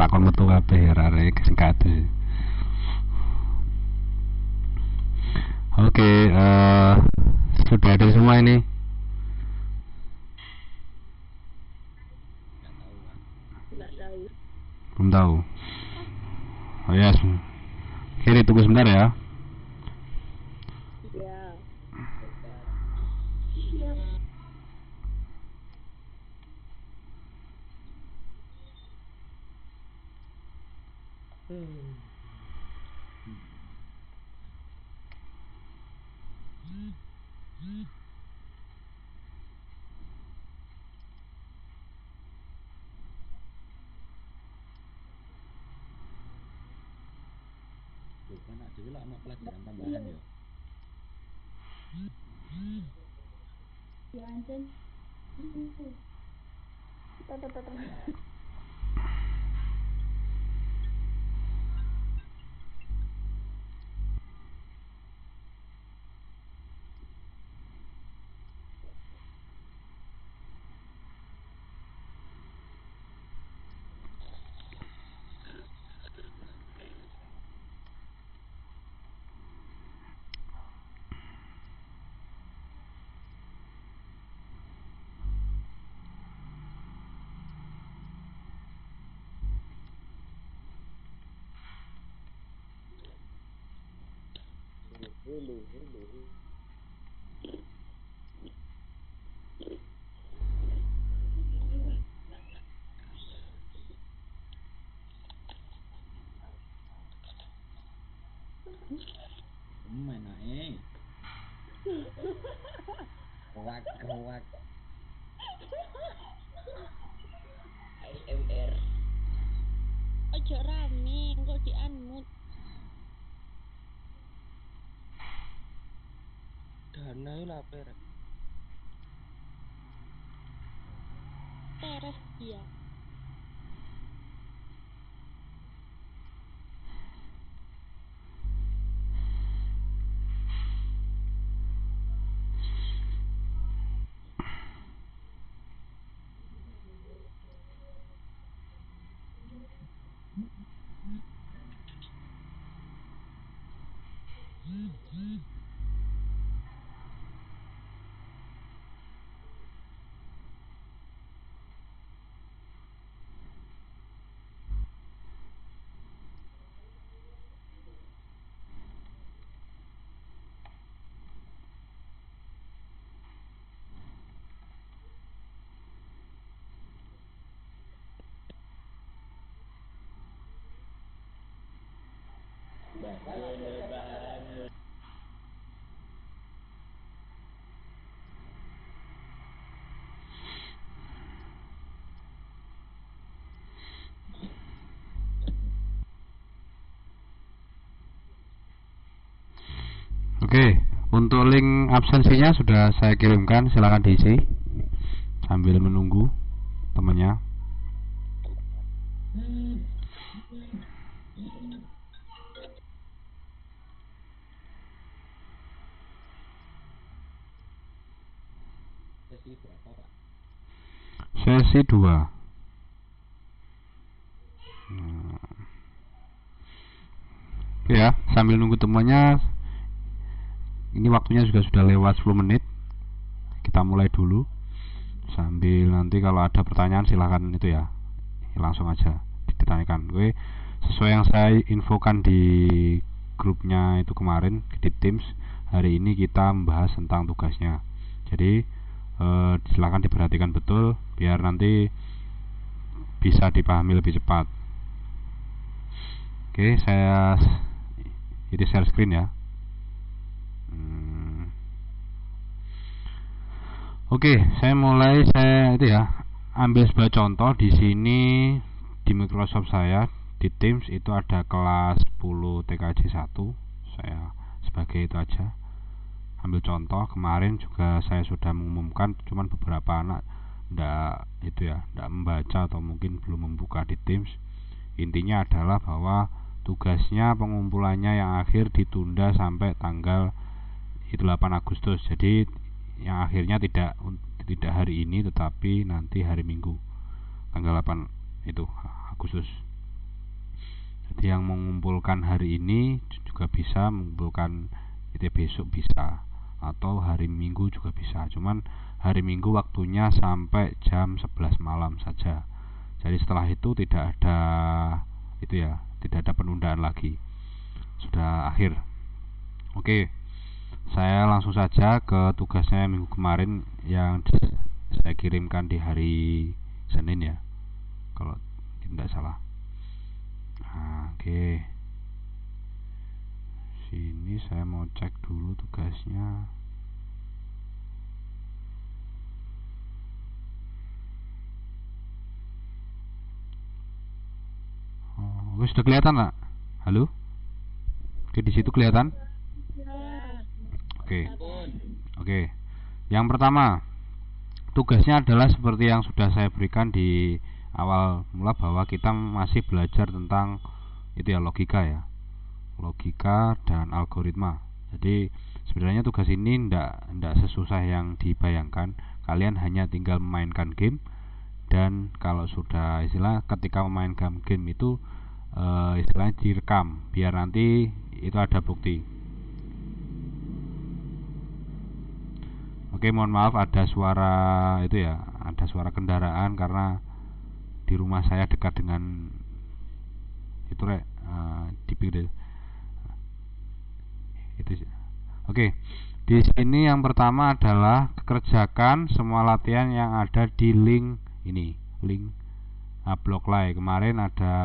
takon metu kabeh arek sing kados. Oke, sudah ada semua ini. Nggak tahu. Belum tahu. Oh ya, kiri tunggu sebentar ya. Ya. Tuh kan ada juga anak pelajaran tambahan ya. Ya anjing. Tuh. Mana Kewak. AMR. Ojo rame, engko di-unmute. Dana itu lah perek. Teres dia. Oke, untuk link absensinya sudah saya kirimkan, silakan diisi sambil menunggu temannya. Sesi berapa Pak? Sesi 2. Oke ya, sambil nunggu temannya. Ini waktunya juga sudah lewat 10 menit. Kita mulai dulu. Sambil nanti kalau ada pertanyaan silahkan itu ya, langsung aja ditanyakan. Oke, sesuai yang saya infokan di grupnya itu kemarin di Teams, hari ini kita membahas tentang tugasnya. Jadi silahkan diperhatikan betul biar nanti bisa dipahami lebih cepat. Oke, saya ini share screen ya. Oke, saya itu ya, ambil sebuah contoh di sini di Microsoft saya di Teams itu ada kelas 10 TKJ 1. Saya sebagai itu aja. Ambil contoh, kemarin juga saya sudah mengumumkan, cuman beberapa anak ndak membaca atau mungkin belum membuka di Teams. Intinya adalah bahwa tugasnya pengumpulannya yang akhir ditunda sampai tanggal 8 Agustus. Jadi yang akhirnya tidak hari ini tetapi nanti hari Minggu tanggal 8 itu Agustus. yang mengumpulkan hari ini juga bisa, mengumpulkan itu besok bisa, atau hari Minggu juga bisa. Cuman hari Minggu waktunya sampai jam 11 malam saja. Jadi setelah itu tidak ada itu ya, tidak ada penundaan lagi. Sudah akhir. Oke. Saya langsung saja ke tugasnya minggu kemarin yang saya kirimkan di hari Senin ya, kalau tidak salah. Nah, oke. Sini saya mau cek dulu tugasnya. Oh, sudah kelihatan nggak? Halo? Oke, di situ kelihatan? Oke. Oke. Yang pertama, tugasnya adalah seperti yang sudah saya berikan di awal mula, bahwa kita masih belajar tentang itu ya, logika ya. Logika dan algoritma. Jadi sebenarnya tugas ini ndak sesusah yang dibayangkan. Kalian hanya tinggal memainkan game, dan kalau sudah istilah ketika memainkan game itu istilahnya direkam biar nanti itu ada bukti. Oke, mohon maaf ada suara itu ya, ada suara kendaraan karena di rumah saya dekat dengan itu di pinggir itu. Oke, di sini yang pertama adalah kerjakan semua latihan yang ada di link ini, link blog live. Kemarin ada,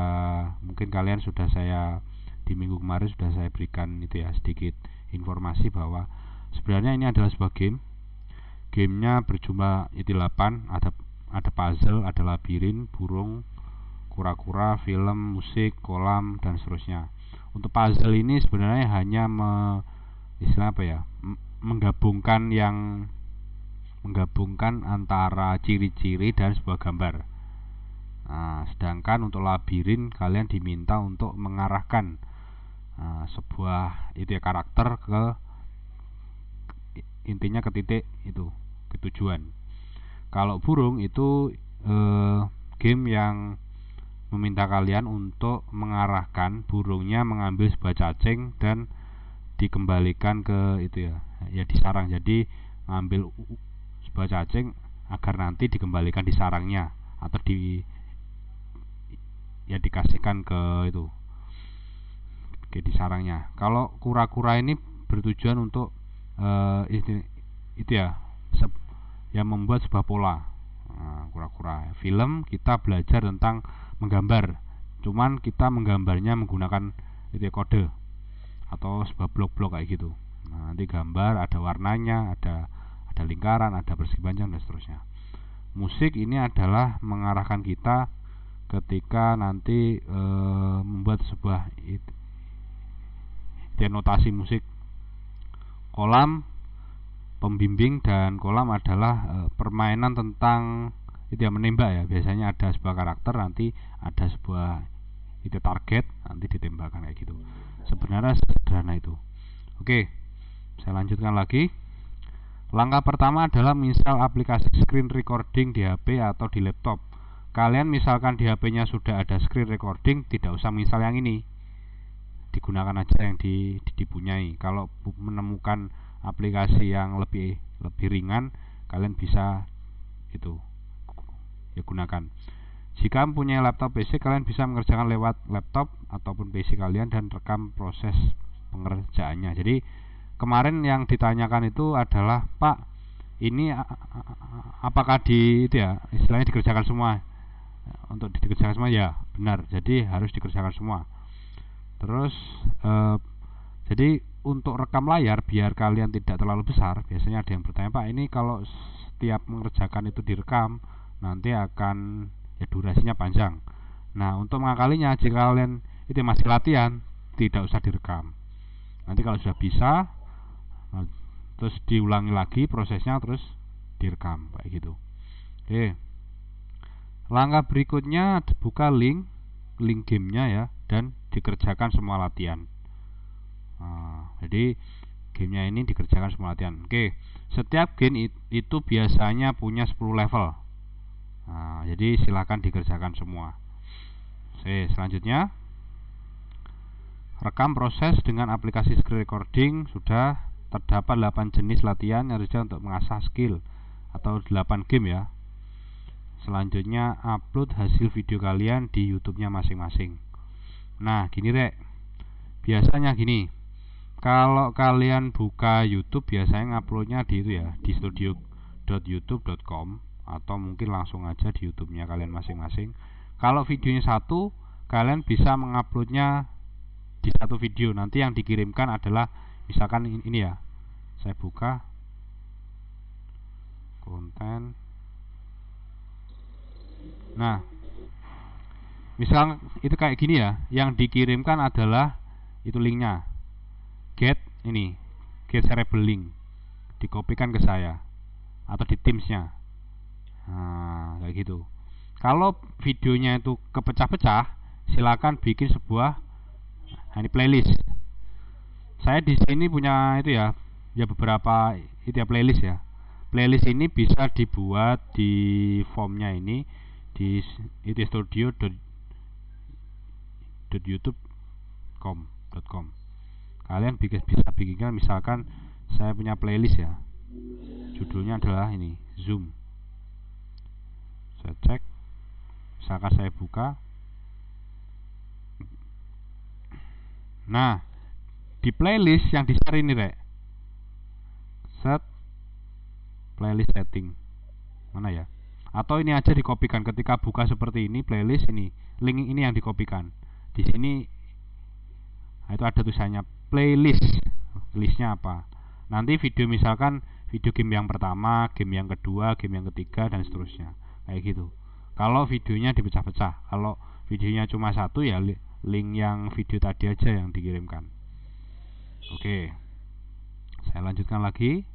mungkin kalian sudah saya di minggu kemarin sudah saya berikan itu ya, sedikit informasi bahwa sebenarnya ini adalah sebuah game. Gamenya berjumlah itu 8, ada puzzle, ada labirin, burung, kura-kura, film, musik, kolam, dan seterusnya. Untuk puzzle ini sebenarnya hanya istilah apa ya, menggabungkan antara ciri-ciri dan sebuah gambar. Nah, sedangkan untuk labirin kalian diminta untuk mengarahkan sebuah itu ya, karakter ke intinya ke titik itu, ke tujuan. Kalau burung itu game yang meminta kalian untuk mengarahkan burungnya mengambil sebuah cacing dan dikembalikan ke itu ya di sarang. Jadi ngambil sebuah cacing agar nanti dikembalikan di sarangnya, atau dikasihkan ke itu, di sarangnya. Kalau kura-kura ini bertujuan untuk itu ya, yang membuat sebuah pola. Kura-kura. Film kita belajar tentang menggambar, cuman kita menggambarnya menggunakan itu ya, kode atau sebuah blok-blok kayak gitu. Nanti gambar ada warnanya, ada lingkaran, ada persegi panjang, dan seterusnya. Musik ini adalah mengarahkan kita ketika nanti membuat sebuah notasi musik. Kolam, pembimbing, dan kolam adalah permainan tentang itu ya, menembak ya. Biasanya ada sebuah karakter, nanti ada sebuah itu target, nanti ditembakkan kayak gitu. Sebenarnya sederhana itu. Oke, saya lanjutkan lagi. Langkah pertama adalah install aplikasi screen recording di HP atau di laptop. Kalian misalkan di HP-nya sudah ada screen recording, tidak usah install yang ini, digunakan aja yang dipunyai. Kalau menemukan aplikasi yang lebih ringan, kalian bisa itu ya gunakan. Jika mempunyai laptop PC, kalian bisa mengerjakan lewat laptop ataupun PC kalian dan rekam proses pengerjaannya. Jadi kemarin yang ditanyakan itu adalah, Pak, ini apakah itu ya, istilahnya dikerjakan semua? Untuk dikerjakan semua ya, benar. Jadi harus dikerjakan semua. Terus jadi untuk rekam layar biar kalian tidak terlalu besar, biasanya ada yang bertanya, Pak, ini kalau setiap mengerjakan itu direkam, nanti akan ya durasinya panjang. Nah, untuk mengakalinya, jika kalian itu masih latihan, tidak usah direkam. Nanti kalau sudah bisa, terus diulangi lagi prosesnya, terus direkam kayak gitu. Oke. Langkah berikutnya, buka link gamenya ya, dan dikerjakan semua latihan. Jadi gamenya ini dikerjakan semua latihan. Oke, setiap game itu biasanya punya 10 level. Jadi silakan dikerjakan semua. Oke, selanjutnya rekam proses dengan aplikasi screen recording. Sudah terdapat 8 jenis latihan yang harusnya untuk mengasah skill atau 8 game ya. Selanjutnya upload hasil video kalian di YouTube-nya masing-masing. Nah, gini Rek. Biasanya gini. Kalau kalian buka YouTube biasanya nguploadnya di itu ya, di studio.youtube.com atau mungkin langsung aja di YouTube-nya kalian masing-masing. Kalau videonya satu, kalian bisa menguploadnya di satu video. Nanti yang dikirimkan adalah misalkan ini ya. Saya buka konten. Nah, misal itu kayak gini ya. Yang dikirimkan adalah itu linknya. Get shareable link. Dikopikan ke saya atau di Teams-nya. Nah, kayak gitu. Kalau videonya itu kepecah-pecah, silakan bikin sebuah ini playlist. Saya di sini punya itu ya beberapa itu ya playlist ya. Playlist ini bisa dibuat di formnya ini di itu studio.youtube.com. Kalian bisa bikinkan misalkan saya punya playlist ya. Judulnya adalah ini Zoom. Saya cek. Misalkan saya buka. Nah, di playlist yang di-share ini Rek. Set playlist setting. Mana ya? Atau ini aja dikopikan ketika buka seperti ini playlist ini. Link ini yang dikopikan. Di sini itu ada tulisannya playlist. Listnya apa? Nanti video misalkan video game yang pertama, game yang kedua, game yang ketiga dan seterusnya. Kayak gitu. Kalau videonya dipecah-pecah. Kalau videonya cuma satu ya link yang video tadi aja yang dikirimkan. Oke. Saya lanjutkan lagi.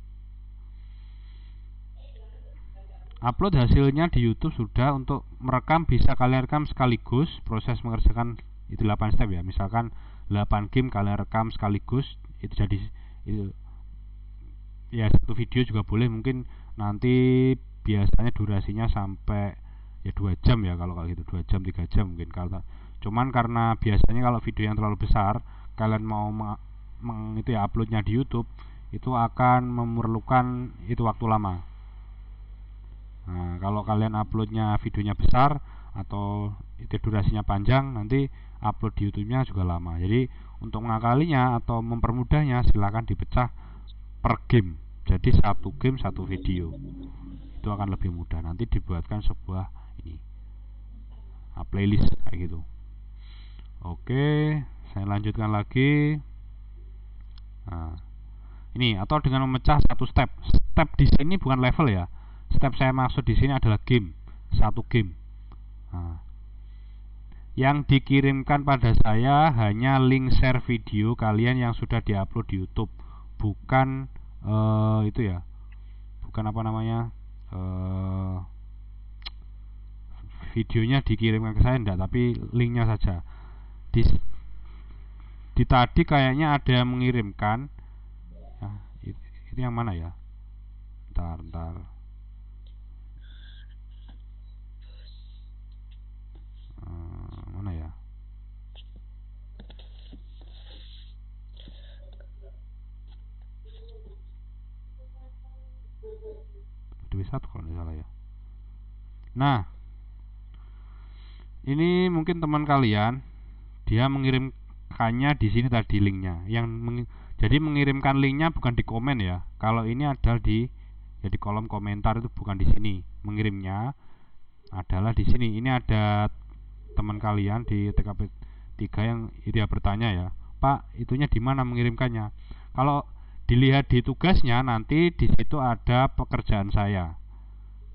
Upload hasilnya di YouTube sudah. Untuk merekam bisa kalian rekam sekaligus. Proses mengerjakan itu 8 step ya. Misalkan 8 game kalian rekam sekaligus, itu jadi itu ya satu video juga boleh. Mungkin nanti biasanya durasinya sampai ya 2 jam ya, kalau gitu 2 jam 3 jam mungkin. Kalau cuman karena biasanya kalau video yang terlalu besar kalian mau itu ya uploadnya di YouTube, itu akan memerlukan itu waktu lama. Nah, kalau kalian uploadnya videonya besar atau itu durasinya panjang, nanti upload di YouTube-nya juga lama. Jadi untuk mengakalinya atau mempermudahnya, silakan dipecah per game. Jadi satu game satu video. Itu akan lebih mudah. Nanti dibuatkan sebuah ini playlist kayak gitu. Oke, saya lanjutkan lagi. Nah, ini atau dengan memecah satu step. Step di sini bukan level ya. Step saya maksud di sini adalah game, satu game. Nah, yang dikirimkan pada saya hanya link share video kalian yang sudah diupload di YouTube, bukan itu ya, bukan apa namanya videonya dikirimkan ke saya enggak, tapi linknya saja. Di tadi kayaknya ada yang mengirimkan ya, itu yang mana ya? Bentar. Mana ya? Satu kalau tidak salah ya. Nah, ini mungkin teman kalian dia mengirimkannya di sini tadi linknya. Jadi mengirimkan linknya bukan di komen ya. Kalau ini adalah di kolom komentar, itu bukan di sini. Mengirimnya adalah di sini. Ini ada teman kalian di TKP 3 yang dia bertanya ya, Pak, itunya di mana mengirimkannya? Kalau dilihat di tugasnya, nanti di situ ada pekerjaan saya.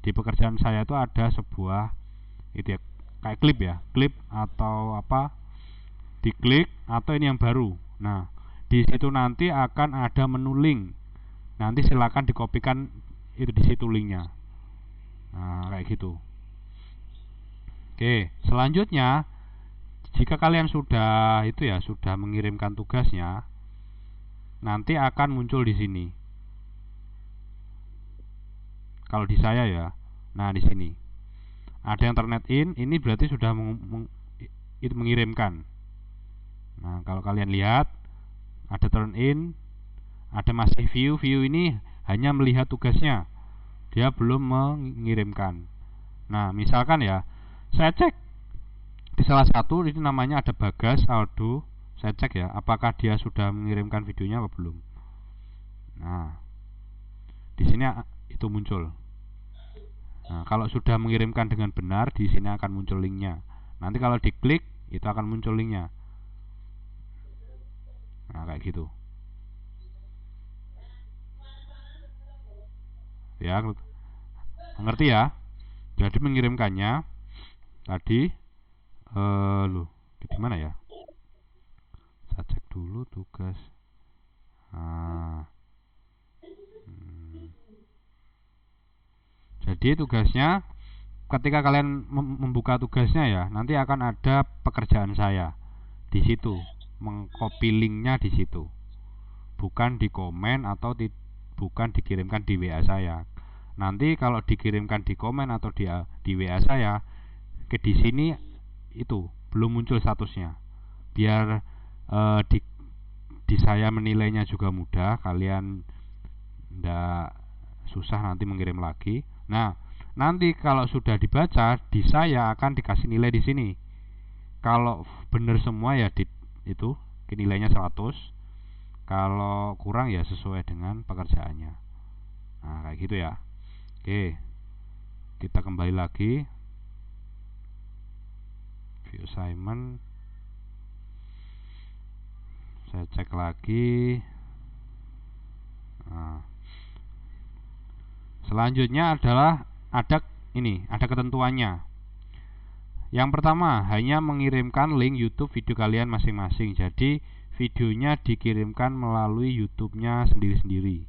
Di pekerjaan saya itu ada sebuah itu ya, kayak klip atau apa, diklik atau ini yang baru. Nah, di situ nanti akan ada menu link. Nanti silakan dikopikan itu di situ linknya. Nah, kayak gitu. Oke, selanjutnya jika kalian sudah sudah mengirimkan tugasnya, nanti akan muncul di sini. Kalau di saya ya, nah di sini ada yang internet in, ini berarti sudah itu mengirimkan. Nah, kalau kalian lihat ada turn in, ada masih view. View ini hanya melihat tugasnya, dia belum mengirimkan. Nah, misalkan ya, saya cek di salah satu ini namanya ada Bagas Aldo. Saya cek ya, apakah dia sudah mengirimkan videonya apa belum. Nah, di sini itu muncul. Nah, kalau sudah mengirimkan dengan benar, di sini akan muncul linknya. Nanti kalau diklik, itu akan muncul linknya. Nah, kayak gitu. Ya, ngerti ya? Jadi mengirimkannya tadi, di mana ya? Saya cek dulu tugas. Nah, jadi tugasnya ketika kalian membuka tugasnya ya, nanti akan ada pekerjaan saya di situ, mengcopy linknya di situ, bukan di komen atau bukan dikirimkan di WA saya. Nanti kalau dikirimkan di komen atau di WA saya, di sini itu belum muncul statusnya. Biar di saya menilainya juga mudah, kalian ndak susah nanti mengirim lagi. Nah, nanti kalau sudah dibaca, di saya akan dikasih nilai di sini. Kalau benar semua ya itu nilainya 100. Kalau kurang ya sesuai dengan pekerjaannya. Nah, kayak gitu ya. Oke. Kita kembali lagi. View assignment. Saya cek lagi. Nah, selanjutnya adalah ada ketentuannya. Yang pertama, hanya mengirimkan link YouTube video kalian masing-masing. Jadi videonya dikirimkan melalui YouTube-nya sendiri-sendiri.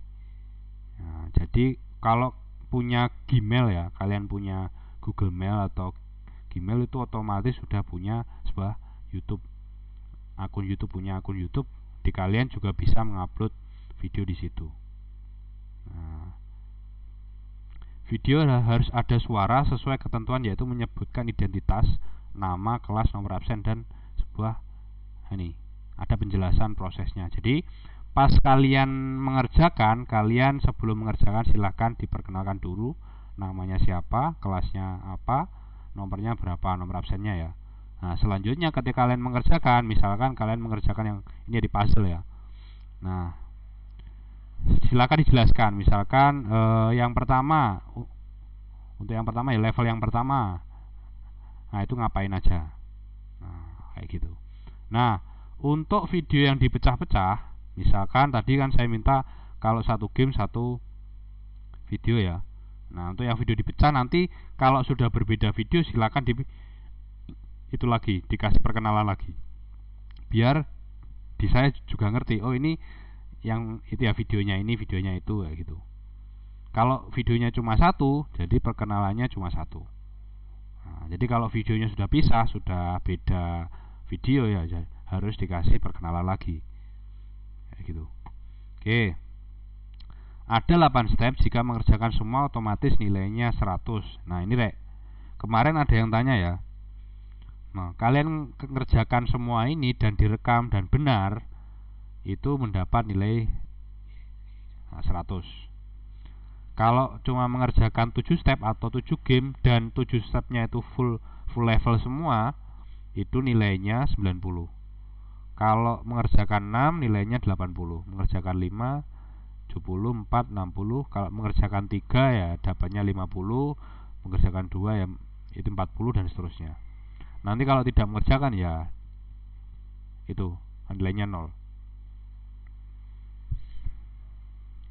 Nah, jadi kalau punya Gmail ya, kalian punya Google Mail atau Gmail itu otomatis sudah punya sebuah YouTube, akun YouTube, punya akun YouTube. Di kalian juga bisa mengupload video di situ. Nah, video harus ada suara sesuai ketentuan, yaitu menyebutkan identitas, nama, kelas, nomor absen, dan sebuah ada penjelasan prosesnya. Jadi pas kalian mengerjakan, kalian sebelum mengerjakan silahkan diperkenalkan dulu, namanya siapa, kelasnya apa, nomornya berapa, nomor absennya ya. Nah, selanjutnya ketika kalian mengerjakan, misalkan kalian mengerjakan yang ini di puzzle ya. Nah, silakan dijelaskan. Misalkan yang pertama, untuk yang pertama ya, level yang pertama. Nah, itu ngapain aja. Nah, kayak gitu. Nah, untuk video yang dipecah-pecah, misalkan tadi kan saya minta kalau satu game satu video ya. Nah, untuk yang video dipecah, nanti kalau sudah berbeda video silakan itu lagi dikasih perkenalan lagi, biar di saya juga ngerti, oh ini yang itu ya videonya ini, videonya itu ya gitu. Kalau videonya cuma satu, jadi perkenalannya cuma satu. Nah, jadi kalau videonya sudah pisah, sudah beda video ya, harus dikasih perkenalan lagi kayak gitu. Oke. Ada 8 step, jika mengerjakan semua otomatis nilainya 100. Nah, ini kemarin ada yang tanya ya. Nah, kalian mengerjakan semua ini dan direkam dan benar, itu mendapat nilai 100. Kalau cuma mengerjakan 7 step atau 7 game dan 7 stepnya itu full level semua, itu nilainya 90. Kalau mengerjakan 6 nilainya 80, mengerjakan 5 70, 4 60, kalau mengerjakan 3 ya dapatnya 50, mengerjakan 2 ya itu 40 dan seterusnya. Nanti kalau tidak mengerjakan ya itu nilainya 0.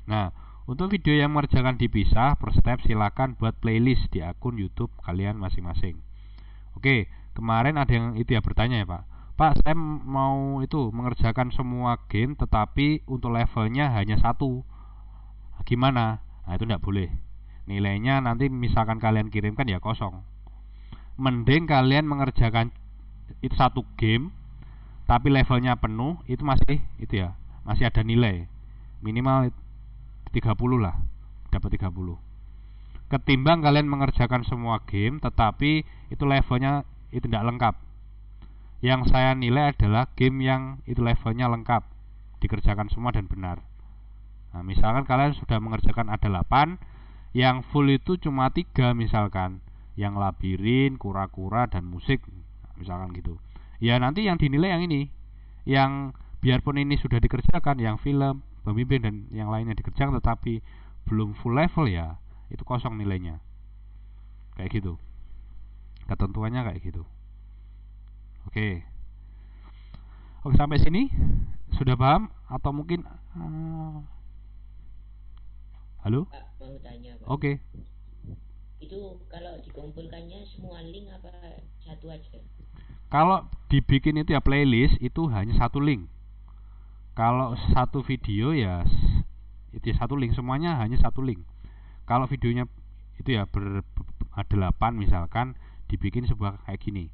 Nah, untuk video yang mengerjakan dipisah per step silakan buat playlist di akun YouTube kalian masing-masing. Oke, kemarin ada yang itu ya bertanya ya Pak, saya mau itu mengerjakan semua game tetapi untuk levelnya hanya 1. Gimana? Nah, itu tidak boleh. Nilainya nanti misalkan kalian kirimkan ya kosong. Mending kalian mengerjakan itu 1 game tapi levelnya penuh, itu masih itu ya, masih ada nilai minimal 30 lah, dapat 30. Ketimbang kalian mengerjakan semua game tetapi itu levelnya itu tidak lengkap. Yang saya nilai adalah game yang itu levelnya lengkap, dikerjakan semua dan benar. Nah, misalkan kalian sudah mengerjakan ada 8, yang full itu cuma 3 misalkan, yang labirin, kura-kura, dan musik, misalkan gitu. Ya nanti yang dinilai yang ini, yang biarpun ini sudah dikerjakan, yang film, pembimbing, dan yang lainnya dikerjakan tetapi belum full level, ya itu kosong nilainya. Kayak gitu, ketentuannya kayak gitu. Oke. Oke, sampai sini sudah paham atau mungkin halo? Pak, mau tanya Pak. Oke. Itu kalau dikumpulkannya semua link apa satu aja? Kalau dibikin itu ya playlist itu hanya satu link. Kalau satu video ya itu ya satu link, semuanya hanya satu link. Kalau videonya itu ya ada 8 misalkan, dibikin sebuah kayak gini.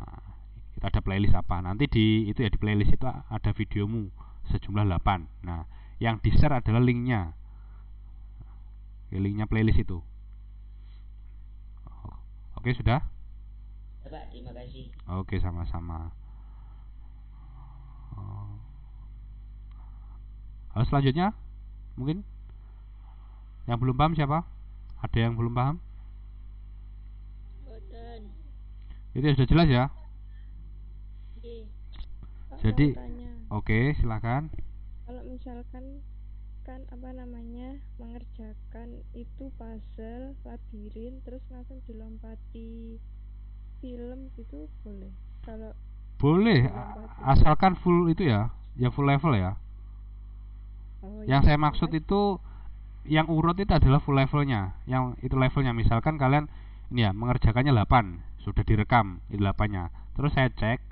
Nah, itu ada playlist apa? Nanti di itu ya di playlist itu ada videomu sejumlah 8. Nah, yang di-share adalah linknya. Linknya playlist itu. Oke, sudah? Ya, Pak, terima kasih. Oke, sama-sama. Halo, selanjutnya mungkin yang belum paham siapa? Ada yang belum paham? Boten. Itu ya sudah jelas ya? Nggih. Pak, Jadi mau tanya. oke, silakan. Kalau misalkan kan apa namanya mengerjakan itu puzzle labirin terus langsung dilompati film gitu boleh? Kalau Boleh, dilompati. asalkan full itu ya full level ya. Oh, Yang iya. saya maksud itu yang urut itu adalah full levelnya. Yang itu levelnya misalkan kalian ini ya mengerjakannya 8, sudah direkam di 8-nya. Terus saya cek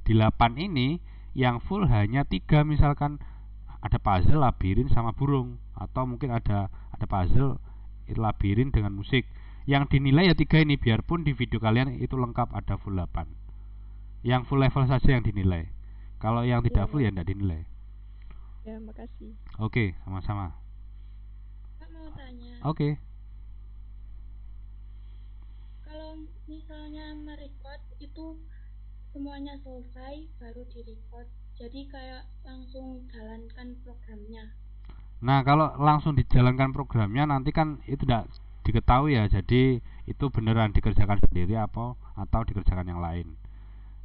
di 8 ini yang full hanya 3 misalkan, ada puzzle, labirin sama burung, atau mungkin ada puzzle itu labirin dengan musik. Yang dinilai ya 3 ini, biarpun di video kalian itu lengkap ada full 8. Yang full level saja yang dinilai. Kalau yang tidak Iya, full Pak. ya tidak dinilai. Ya, makasih. Oke, sama-sama. Pak mau tanya, Oke. kalau misalnya merecord itu semuanya selesai baru direcord, jadi kayak langsung jalankan programnya. Nah, kalau langsung dijalankan programnya nanti kan itu tidak diketahui ya. Jadi itu beneran dikerjakan sendiri atau dikerjakan yang lain.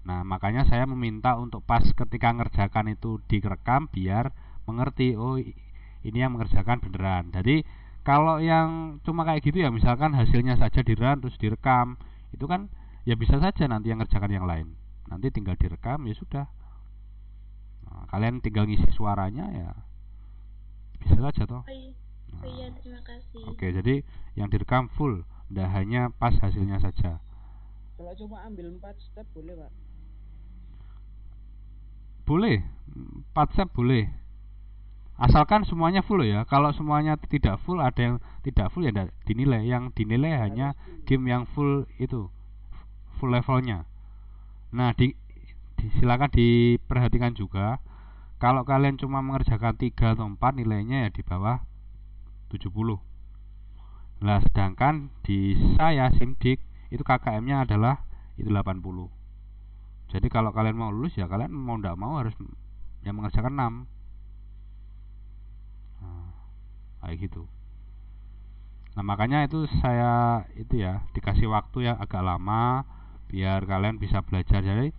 Nah, makanya saya meminta untuk pas ketika ngerjakan itu direkam biar mengerti, oh ini yang mengerjakan beneran. Jadi kalau yang cuma kayak gitu ya, misalkan hasilnya saja dirun terus direkam, itu kan ya bisa saja nanti yang ngerjakan yang lain. Nanti tinggal direkam ya sudah. Nah, kalian tinggal ngisi suaranya ya bisa saja toh. Oh iya, terima kasih. Oke, jadi yang direkam full, tidak hanya pas hasilnya saja. Kalau cuma ambil 4 step boleh Pak? Boleh, 4 step boleh. Asalkan semuanya full ya. Kalau semuanya tidak full, ada yang tidak full ya tidak dinilai. Yang dinilai hanya game yang full itu, full levelnya. Nah, silakan diperhatikan juga. Kalau kalian cuma mengerjakan 3 atau 4, nilainya ya di bawah 70. Nah, sedangkan di saya Simdik itu KKM-nya adalah itu 80. Jadi kalau kalian mau lulus ya kalian mau tidak mau harus yang mengerjakan 6. Nah, kayak gitu. Nah, makanya itu saya itu ya dikasih waktu yang agak lama biar kalian bisa belajar. Jadi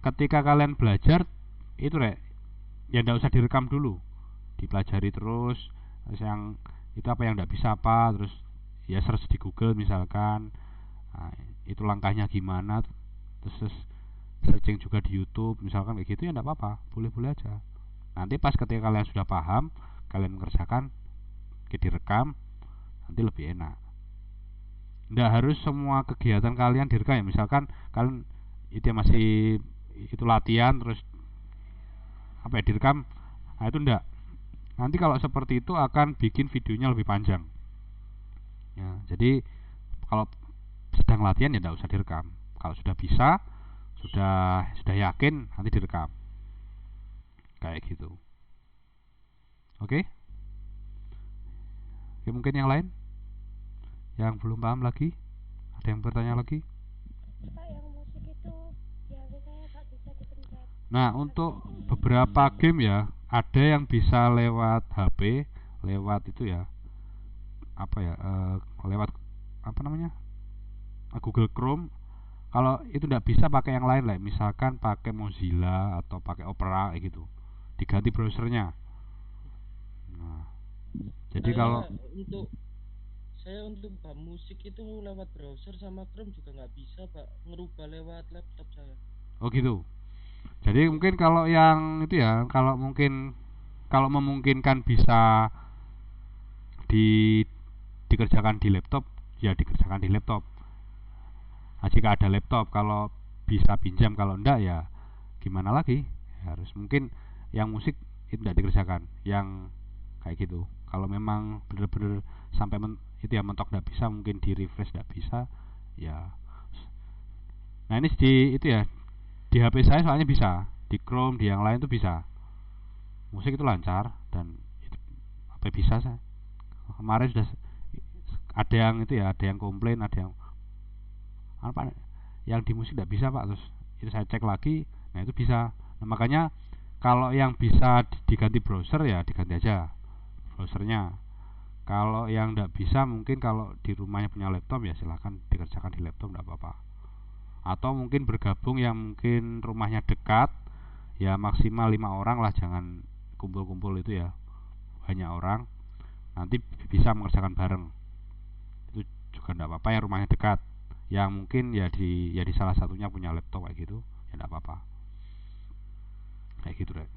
ketika kalian belajar itu ya tidak usah direkam dulu, dipelajari terus yang itu apa yang tidak bisa apa, terus ya search di Google misalkan. Nah, itu langkahnya gimana, terus searching juga di YouTube misalkan kayak gitu ya tidak apa-apa, boleh-boleh aja. Nanti pas ketika kalian sudah paham, kalian mengerjakan, direkam, nanti lebih enak. Tidak harus semua kegiatan kalian direkam ya. Misalkan kalian itu masih itu latihan terus apa ya direkam, nah itu enggak. Nanti kalau seperti itu akan bikin videonya lebih panjang. Ya, jadi kalau sedang latihan ya tidak usah direkam. Kalau sudah bisa, sudah yakin, nanti direkam. Kayak gitu. Oke? Oke, mungkin yang lain? Yang belum paham lagi? Ada yang bertanya lagi? Pak, yang musik itu di HP saya gak bisa Nah, untuk beberapa game ya, ada yang bisa lewat HP, lewat itu ya, apa ya, lewat apa namanya, Google Chrome. Kalau itu tidak bisa pakai yang lain lah, misalkan pakai Mozilla atau pakai Opera kayak gitu, diganti browsernya. Nah, jadi kalau untuk buka musik itu lewat browser sama Chrome juga nggak bisa pak, ngerubah lewat laptop saya. oh gitu. Jadi mungkin kalau yang itu ya, kalau memungkinkan bisa di dikerjakan di laptop, ya dikerjakan di laptop. Nah, jika ada laptop, kalau bisa pinjam, kalau enggak ya gimana lagi, harus mungkin yang musik itu tidak dikerjakan, yang kayak gitu. Kalau memang benar-benar sampai itu ya mentok tidak bisa, mungkin di refresh tidak bisa ya. Nah, ini di itu ya, di HP saya soalnya bisa, di Chrome, di yang lain itu bisa, musik itu lancar dan itu apa bisa. Saya kemarin sudah ada yang itu ya, ada yang komplain, ada yang apa, yang di musik tidak bisa pak, terus itu saya cek lagi, nah itu bisa. Nah, makanya kalau yang bisa diganti browser ya diganti aja browsernya. Kalau yang tidak bisa, mungkin kalau di rumahnya punya laptop ya silahkan dikerjakan di laptop, tidak apa-apa. Atau mungkin bergabung yang mungkin rumahnya dekat, ya maksimal 5 orang lah, jangan kumpul-kumpul itu ya, banyak orang, nanti bisa mengerjakan bareng. Itu juga tidak apa-apa yang rumahnya dekat, yang mungkin ya di salah satunya punya laptop kayak gitu, ya tidak apa-apa kayak gitu deh.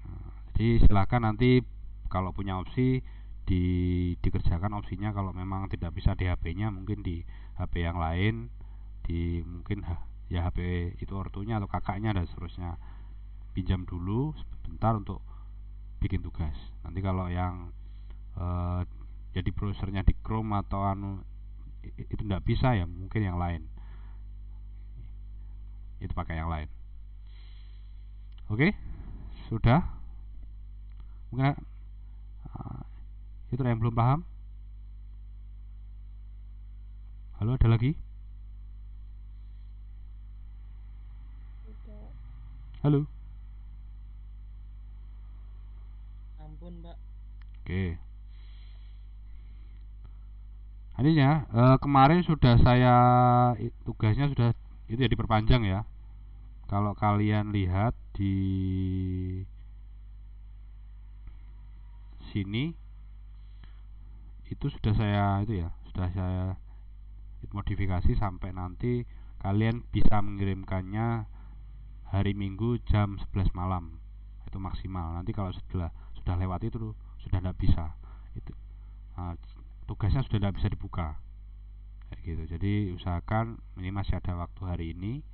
Nah, jadi silakan nanti kalau punya opsi dikerjakan opsinya. Kalau memang tidak bisa di HP-nya, mungkin di HP yang lain, di mungkin ya HP itu ortunya atau kakaknya dan seterusnya, pinjam dulu sebentar untuk bikin tugas. Nanti kalau yang jadi browsernya di Chrome atau itu tidak bisa, ya mungkin yang lain, itu pakai yang lain. Oke, sudah. Mungkin itu yang belum paham. Halo, ada lagi? Tidak. Halo. Ampun pak. Oke. Artinya kemarin sudah saya tugasnya sudah itu ya diperpanjang ya. Kalau kalian lihat di sini itu sudah saya modifikasi sampai nanti kalian bisa mengirimkannya hari Minggu jam 11 malam. Itu maksimal. Nanti kalau sudah lewat itu sudah tidak bisa. Itu tugasnya sudah tidak bisa dibuka kayak gitu. Jadi usahakan ini masih ada waktu hari ini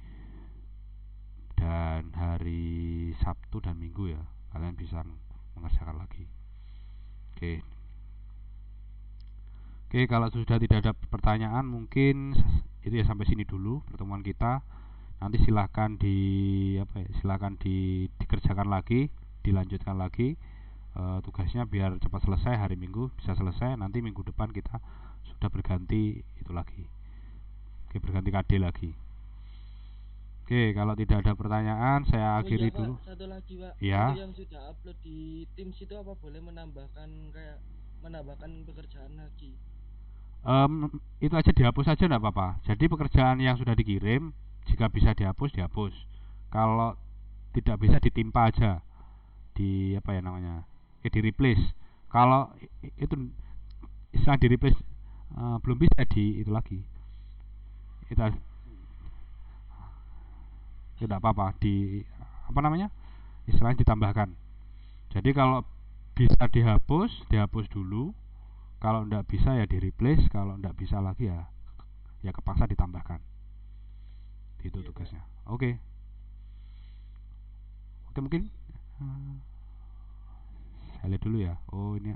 dan hari Sabtu dan Minggu ya, kalian bisa mengerjakan lagi. Oke, kalau sudah tidak ada pertanyaan, mungkin itu ya sampai sini dulu pertemuan kita. Nanti silahkan dikerjakan lagi, dilanjutkan lagi tugasnya biar cepat selesai, hari Minggu bisa selesai. Nanti minggu depan kita sudah berganti itu lagi. Oke, berganti KD lagi. Oke, kalau tidak ada pertanyaan saya akhiri Pak, dulu. satu lagi pak, Ya. untuk yang sudah upload di Teams itu apa boleh menambahkan pekerjaan lagi? Itu aja dihapus aja enggak apa-apa. Jadi pekerjaan yang sudah dikirim jika bisa dihapus. Kalau tidak bisa ditimpa aja di apa ya namanya, di replace. Kalau itu istilah di replace belum bisa di itu lagi, itu tidak apa-apa, di apa namanya, istilahnya ditambahkan. Jadi kalau bisa dihapus dulu. Kalau tidak bisa ya di replace. Kalau tidak bisa lagi ya kepaksa ditambahkan. Itu tugasnya. Oke, mungkin saya lihat dulu ya. Oh, ini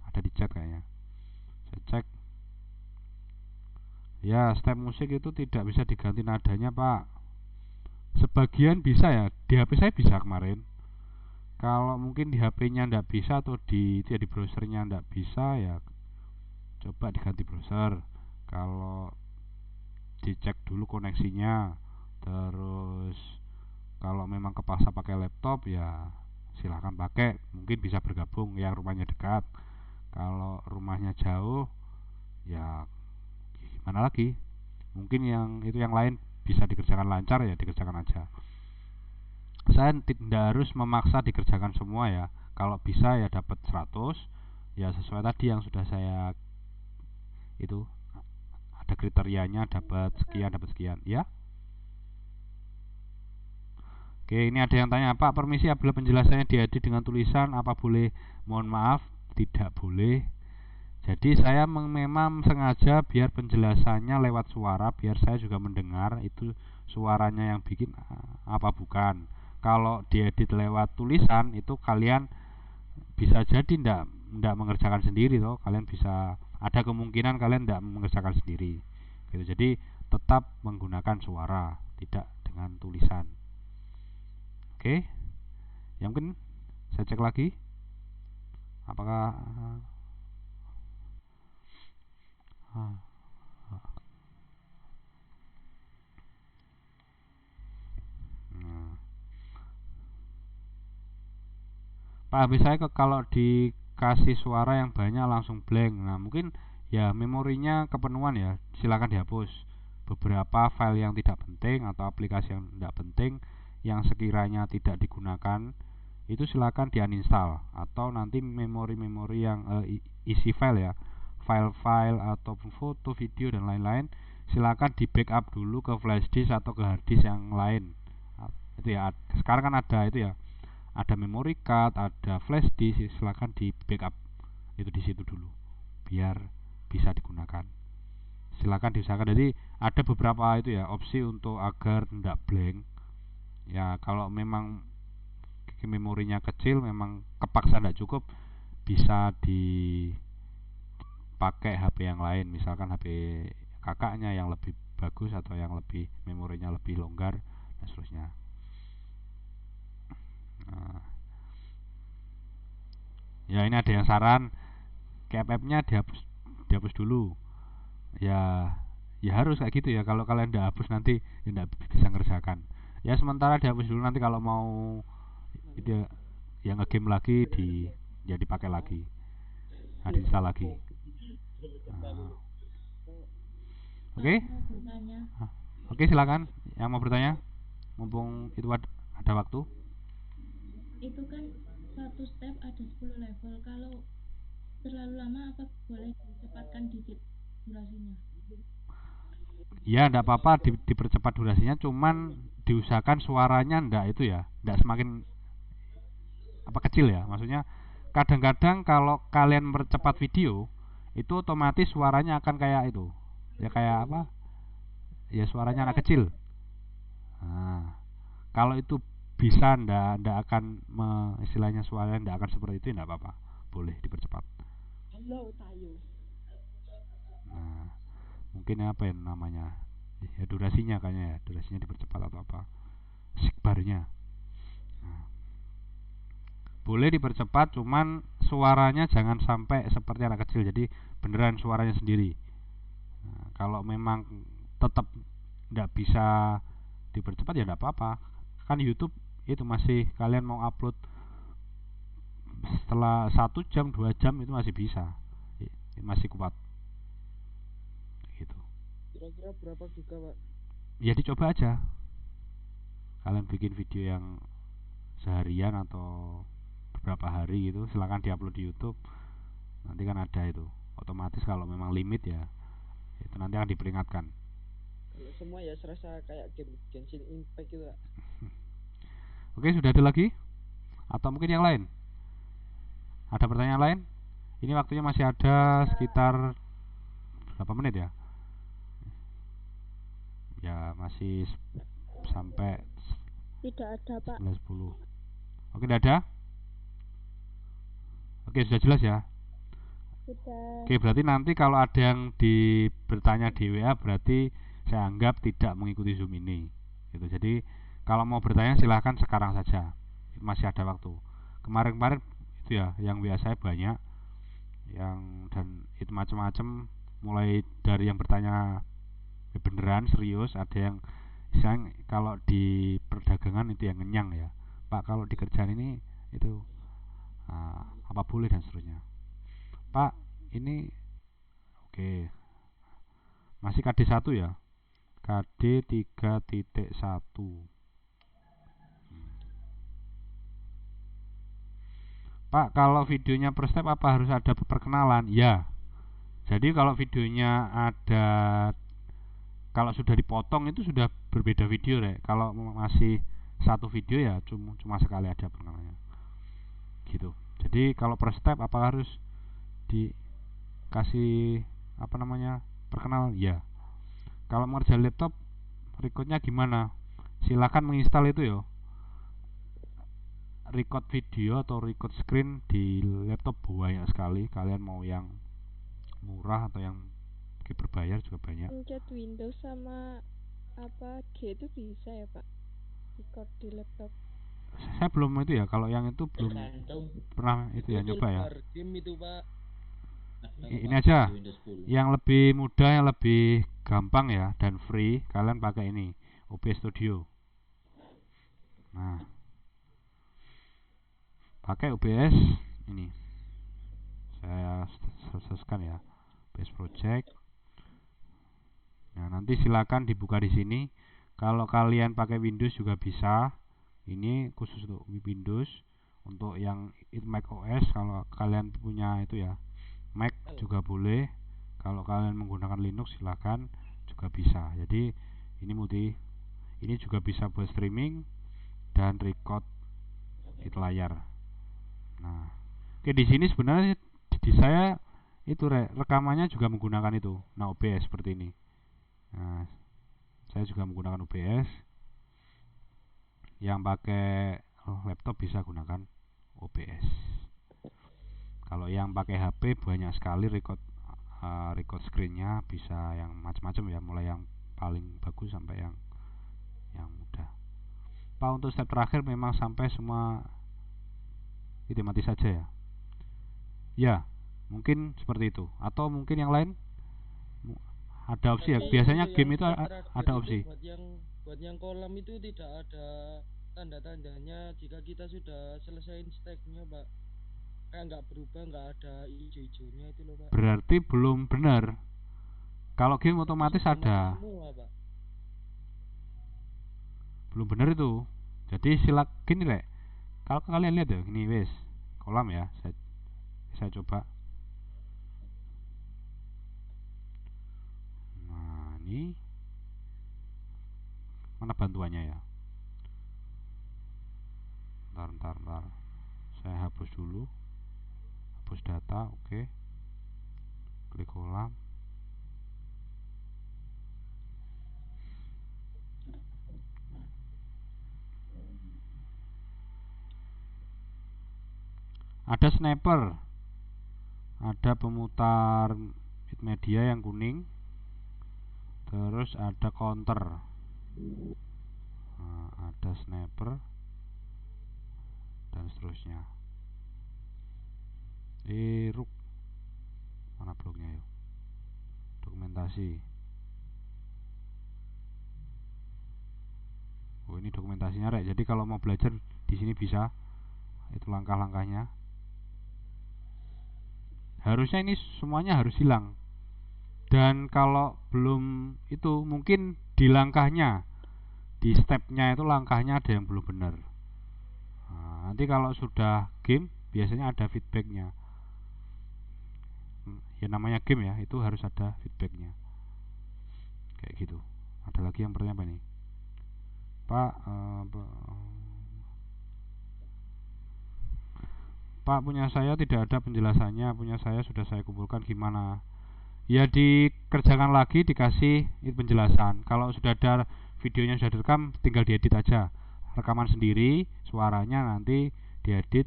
ada di chat kayaknya. Saya cek. Ya, step musik itu tidak bisa diganti nadanya pak. Sebagian bisa ya, di HP saya bisa kemarin. Kalau mungkin di HP-nya tidak bisa atau di browsernya tidak bisa, ya coba diganti browser. Kalau dicek dulu koneksinya, terus Kalau memang kepaksa pakai laptop ya silahkan pakai, mungkin bisa bergabung yang rumahnya dekat. Kalau rumahnya jauh ya gimana lagi, mungkin yang itu yang lain bisa dikerjakan lancar ya dikerjakan aja. Saya tidak harus memaksa dikerjakan semua ya. Kalau bisa ya dapat 100 ya sesuai tadi yang sudah saya itu ada kriterianya, dapat sekian ya. Oke, ini ada yang tanya, Pak, permisi, apabila penjelasannya diedit dengan tulisan apa boleh? Mohon maaf, tidak boleh. Jadi saya memang sengaja biar penjelasannya lewat suara, biar saya juga mendengar itu suaranya yang bikin apa bukan. Kalau diedit lewat tulisan itu kalian bisa jadi ndak mengerjakan sendiri toh, kalian bisa ada kemungkinan kalian ndak mengerjakan sendiri. Gitu. Jadi tetap menggunakan suara, tidak dengan tulisan. Oke, yang mungkin saya cek lagi apakah Pak, habis saya kalau dikasih suara yang banyak langsung blank. Nah mungkin ya memorinya kepenuhan ya, silakan dihapus beberapa file yang tidak penting atau aplikasi yang tidak penting yang sekiranya tidak digunakan itu silakan di-uninstall, atau nanti memori-memori yang isi file ya, file-file ataupun foto, video dan lain-lain silakan di backup dulu ke flash disk atau ke hard disk yang lain. Itu ya, sekarang kan ada itu ya, ada memory card, ada flash disk, silakan di backup itu di situ dulu biar bisa digunakan. Silakan diusahakan. Jadi ada beberapa itu ya opsi untuk agar tidak blank. Ya kalau memang memorinya kecil, memang kepaksa tidak cukup, bisa dipakai HP yang lain, misalkan HP kakaknya yang lebih bagus atau yang lebih memorinya lebih longgar dan seterusnya. Ya ini ada yang saran KPF-nya dihapus dulu. Ya harus kayak gitu ya. Kalau kalian tidak hapus nanti tidak bisa ngerjakan. Ya sementara dihapus dulu, nanti kalau mau itu ya ngegame lagi ya dipakai lagi. Diinstal lagi. Oke. Oke, silakan yang mau bertanya. Mumpung itu ada waktu. Itu kan satu step ada 10 level. Kalau terlalu lama apa boleh dicepatkan dikit durasinya? Ya enggak apa-apa dipercepat durasinya, cuman diusahakan suaranya enggak itu ya, enggak semakin kecil ya. Maksudnya kadang-kadang kalau kalian mempercepat video itu otomatis suaranya akan kayak itu. Ya kayak apa? Ya suaranya anak kecil. Nah, kalau itu bisa ndak akan istilahnya suaranya ndak akan seperti itu, ndak apa-apa, boleh dipercepat. Nah, mungkin apa ya namanya ya durasinya kayaknya ya, durasinya dipercepat atau apa, sikbarnya. Nah, boleh dipercepat, cuman suaranya jangan sampai seperti anak kecil, jadi beneran suaranya sendiri. Nah, kalau memang tetap ndak bisa dipercepat ya ndak apa-apa, kan YouTube itu masih kalian mau upload setelah 1 jam 2 jam itu masih bisa, masih kuat gitu. Kira-kira berapa giga, Pak? Ya dicoba aja, kalian bikin video yang seharian atau beberapa hari gitu, silakan diupload di YouTube, nanti kan ada itu otomatis. Kalau memang limit ya itu nanti akan diperingatkan. Kalau semua ya serasa kayak game Genshin Impact gitu, Pak. Oke, sudah ada lagi atau mungkin yang lain? Ada pertanyaan lain? Ini waktunya masih ada sekitar berapa menit ya? Ya masih sampai Tidak ada, Pak. 11.10. Oke, tidak ada? Oke, sudah jelas ya? Sudah. Oke, berarti nanti kalau ada yang bertanya di WA berarti saya anggap tidak mengikuti Zoom ini gitu. Jadi kalau mau bertanya silahkan sekarang saja, masih ada waktu. Kemarin-kemarin itu ya yang WA saya banyak yang, dan itu macam-macam, mulai dari yang bertanya beneran serius, ada yang Sayang kalau di perdagangan itu yang ngenyang ya. Pak, kalau di kerjaan ini itu apa boleh dan seterusnya. Pak, ini oke. Masih KD 1 ya. KD 3.1. Pak, kalau videonya per step apa harus ada perkenalan? Ya. Jadi kalau videonya ada, kalau sudah dipotong itu sudah berbeda video deh. Kalau masih satu video ya cuma sekali ada perkenalannya. Gitu. Jadi kalau per step apa harus dikasih apa namanya perkenalan? Ya. Kalau mengerjakan laptop recordnya gimana? Silakan menginstal itu ya. Record video atau record screen di laptop banyak sekali. Kalian mau yang murah atau yang berbayar juga banyak. Pencet Windows sama apa G itu bisa ya Pak? Record di laptop. Saya belum itu ya, kalau yang itu belum Tergantung. pernah itu ya nyoba ya. toolbar game itu Pak. Ini aja Di Windows 10. yang lebih mudah, yang lebih gampang ya dan free, kalian pakai ini OBS Studio. Nah, pakai OBS ini, saya searchkan ya, OBS Project. Nah, nanti silakan dibuka di sini. Kalau kalian pakai Windows juga bisa. Ini khusus untuk Windows. Untuk yang Mac OS, kalau kalian punya itu ya, Mac juga boleh. Kalau kalian menggunakan Linux silakan juga bisa. Jadi ini juga bisa buat streaming dan record itu layar. Nah, oke, di sini sebenarnya di saya itu rekamannya juga menggunakan itu. Nah, OBS seperti ini. Nah, saya juga menggunakan OBS. Yang pakai laptop bisa gunakan OBS. Kalau yang pakai HP banyak sekali record screen-nya, bisa yang macam-macam ya, mulai yang paling bagus sampai yang mudah. Pak, untuk step terakhir memang sampai semua mati saja ya. Ya, mungkin seperti itu. Atau mungkin yang lain ada opsi ya. Biasanya game itu ada opsi. Buat yang kolam itu tidak ada tanda-tandanya jika kita sudah selesaiin stacknya Pak. Kayak nggak berubah, nggak ada hijau-hijaunya itu loh Pak. Berarti belum benar. Kalau game otomatis ada. Semua, Pak. Belum benar itu. Jadi gini rek. Kalau kalian lihat ya, ini wes kolam ya. Saya coba. Nah, ini mana bantuannya ya? Ntar. Saya hapus dulu. Hapus data, oke. Klik kolam. Ada sniper, ada pemutar media yang kuning, terus ada counter. Nah, ada sniper dan seterusnya. Ruk mana blognya yuk? Dokumentasi. Oh, ini dokumentasinya rek. Jadi kalau mau belajar di sini bisa. Itu langkah-langkahnya. Harusnya ini semuanya harus hilang. Dan kalau belum itu, mungkin di langkahnya, di stepnya itu langkahnya ada yang belum benar. Nah, nanti kalau sudah game biasanya ada feedbacknya. Ya namanya game ya, itu harus ada feedbacknya. Kayak gitu. Ada lagi yang bertanya apa nih? Pak, punya saya tidak ada penjelasannya, punya saya sudah saya kumpulkan, gimana? Ya dikerjakan lagi, dikasih penjelasan. Kalau sudah ada videonya sudah direkam, tinggal diedit aja. Rekaman sendiri, suaranya nanti diedit,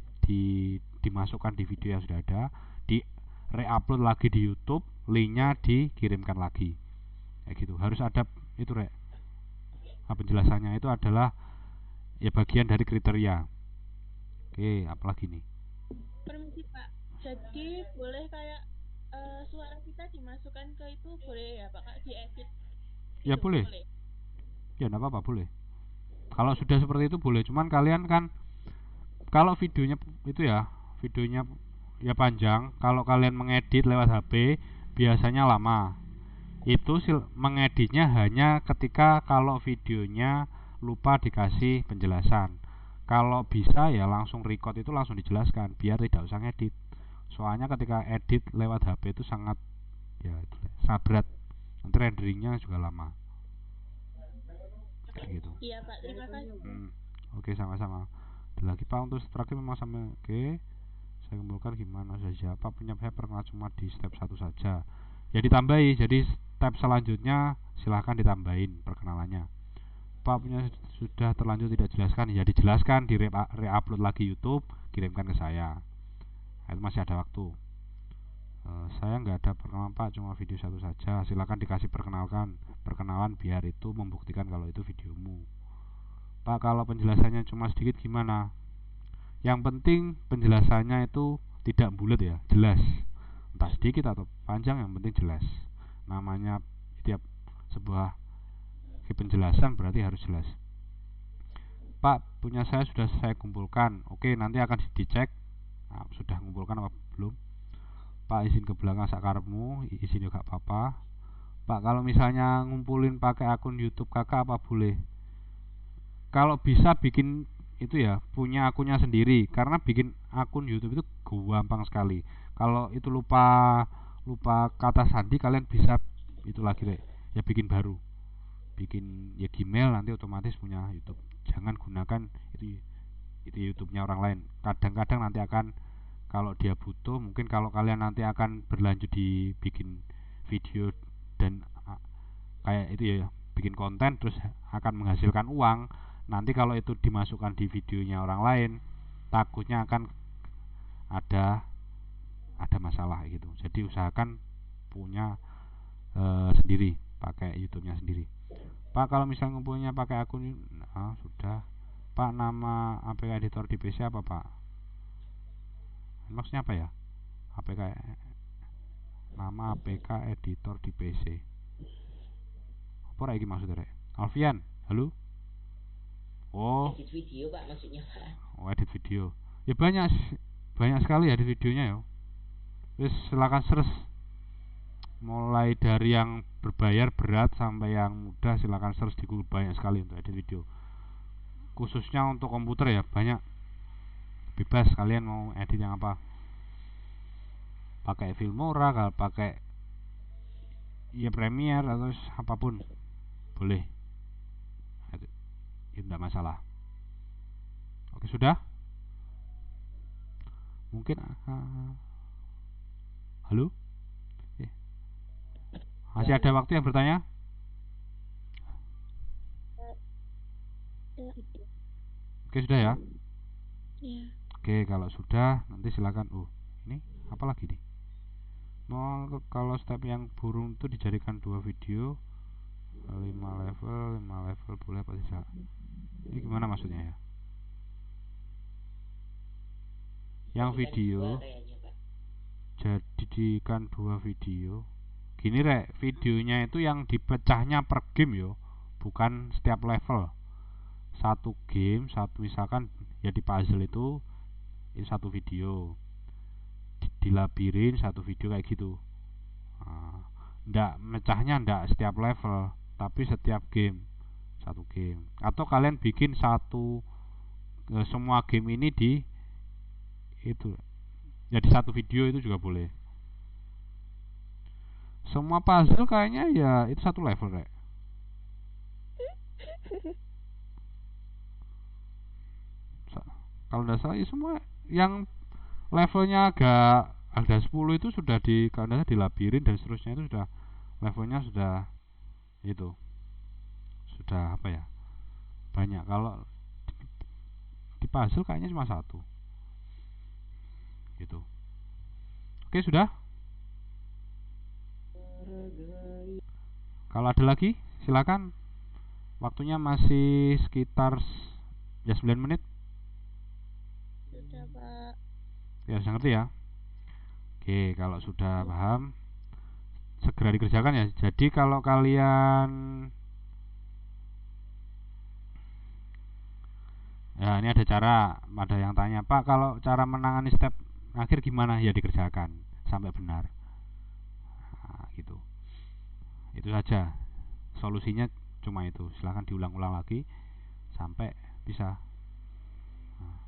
dimasukkan di video yang sudah ada, di re-upload lagi di YouTube, linknya dikirimkan lagi. Kayak gitu. Harus ada itu penjelasannya itu adalah ya bagian dari kriteria. Oke, apalagi nih? Permisi Pak, jadi boleh kayak suara kita dimasukkan ke itu boleh ya Pak, diedit? Ya Itu boleh. ya enggak apa-apa, boleh. Kalau sudah seperti itu boleh, cuman kalian kan kalau videonya itu ya, videonya ya panjang, kalau kalian mengedit lewat HP biasanya lama. Itu mengeditnya hanya ketika kalau videonya lupa dikasih penjelasan. Kalau bisa ya langsung record itu langsung dijelaskan biar tidak usah ngedit. Soalnya ketika edit lewat HP itu sangat sangat berat. Nanti renderingnya juga lama. Kayak gitu. Iya Pak, terima kasih. Oke, sama-sama. Ada lagi Pak untuk terakhir memang sampai oke. Saya kumpulkan gimana saja. Pak punya saya pernah cuma di step 1 saja. Ya ditambahi. Jadi step selanjutnya silahkan ditambahin perkenalannya. Pak punya sudah terlanjur tidak jelaskan, ya dijelaskan, di re-upload lagi YouTube, kirimkan ke saya. Itu masih ada waktu. Saya nggak ada perkenalan Pak, cuma video 1 saja. Silakan dikasih perkenalan biar itu membuktikan kalau itu videomu. Pak, kalau penjelasannya cuma sedikit gimana? Yang penting penjelasannya itu tidak bulat ya, jelas. Entah sedikit atau panjang, yang penting jelas. Namanya setiap sebuah penjelasan berarti harus jelas. Pak, punya saya sudah saya kumpulkan. Oke, nanti akan dicek. Nah, sudah kumpulkan apa belum? Pak, izin ke belakang sakarepmu, izin juga apa-apa. Pak, kalau misalnya ngumpulin pakai akun YouTube kakak apa boleh? Kalau bisa bikin itu ya, punya akunnya sendiri. Karena bikin akun YouTube itu gampang sekali. Kalau itu lupa kata sandi, kalian bisa itu lagi ya bikin baru. Bikin ya Gmail, nanti otomatis punya YouTube. Jangan gunakan itu YouTube-nya orang lain. Kadang-kadang nanti akan, kalau dia butuh, mungkin kalau kalian nanti akan berlanjut di bikin video dan kayak itu ya, bikin konten terus akan menghasilkan uang. Nanti kalau itu dimasukkan di videonya orang lain, takutnya akan ada masalah gitu. Jadi usahakan punya sendiri, pakai YouTube-nya sendiri. Pak, kalau misalnya ngumpulnya pakai akun, sudah. Pak, nama APK editor di PC apa Pak? Maksudnya apa ya? Nama APK editor di PC. Apa lagi maksudnya? Alfian, halo? Oh, Edit video Pak maksudnya Pak. Oh, edit video. Ya banyak sekali edit videonya ya. Terus silakan search. Mulai dari yang berbayar berat sampai yang mudah, silakan search di Google, banyak sekali untuk edit video. Khususnya untuk komputer ya banyak. Bebas kalian mau edit yang apa. Pakai Filmora, kalau pakai ya Premiere atau apapun boleh. Itu tidak masalah. Oke, sudah? Mungkin halo? Masih ada waktu yang bertanya? Oke, sudah ya? Iya. Oke, kalau sudah nanti silakan. Ini apa lagi nih? Kalau step yang burung itu dijadikan 2 video 5 level boleh apa tidak? Ini gimana maksudnya ya? Yang video jadikan 2 video. Gini rek, videonya itu yang dipecahnya per game yo, bukan setiap level. Satu game, misalkan ya di puzzle itu satu video, di labirin satu video kayak gitu. Ndak mecahnya ndak setiap level, tapi setiap game satu game. Atau kalian bikin semua game ini di itu ya di satu video itu juga boleh. Semua puzzle kayaknya ya itu satu level rek. Kalau tidak salah ya semua yang levelnya agak ada 10 itu sudah kalau dilabirin dan seterusnya itu sudah levelnya sudah itu sudah apa ya, banyak. Kalau di puzzle kayaknya cuma satu gitu. Oke, sudah. Kalau ada lagi silakan. Waktunya masih sekitar ya 9 menit. Sudah Pak. Ya, sudah ngerti ya. Oke, kalau sudah paham segera dikerjakan ya. Jadi kalau kalian Ya, ini ada cara, ada yang tanya, Pak, kalau cara menangani step akhir gimana? Ya dikerjakan sampai benar. Nah, gitu. Itu saja. Solusinya cuma itu. Silahkan diulang-ulang lagi sampai bisa. Nah.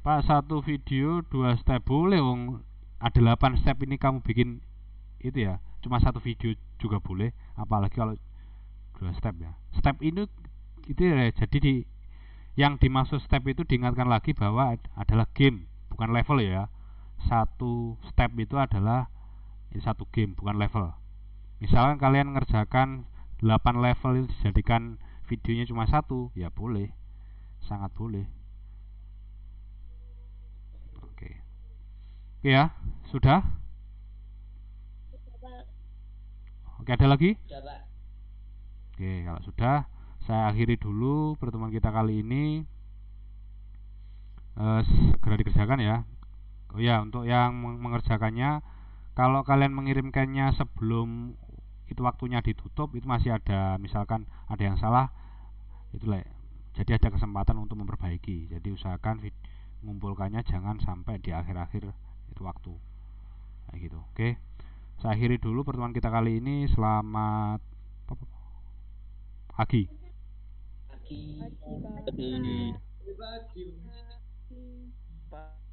Pak, satu video 2 step boleh, wong ada 8 step ini kamu bikin itu ya. Cuma satu video juga boleh, apalagi kalau 2 step ya. Step ini itu ya, jadi yang dimaksud step itu diingatkan lagi bahwa adalah game, bukan level ya. Satu step itu adalah satu game, bukan level. Misalkan kalian ngerjakan 8 level itu dijadikan videonya cuma satu, ya boleh, sangat boleh. Oke. Oke ya, sudah? Oke, ada lagi? Sudah, Pak. Oke, kalau sudah, saya akhiri dulu pertemuan kita kali ini. Segera dikerjakan ya. Oh ya, untuk yang mengerjakannya, kalau kalian mengirimkannya sebelum itu waktunya ditutup, itu masih ada, misalkan ada yang salah, itu lah. Jadi ada kesempatan untuk memperbaiki. Jadi usahakan mengumpulkannya jangan sampai di akhir-akhir itu waktu. Kayak gitu. Oke. Saya akhiri dulu pertemuan kita kali ini. Selamat pagi. Pagi. Pagi, Pak. Tadi Pak.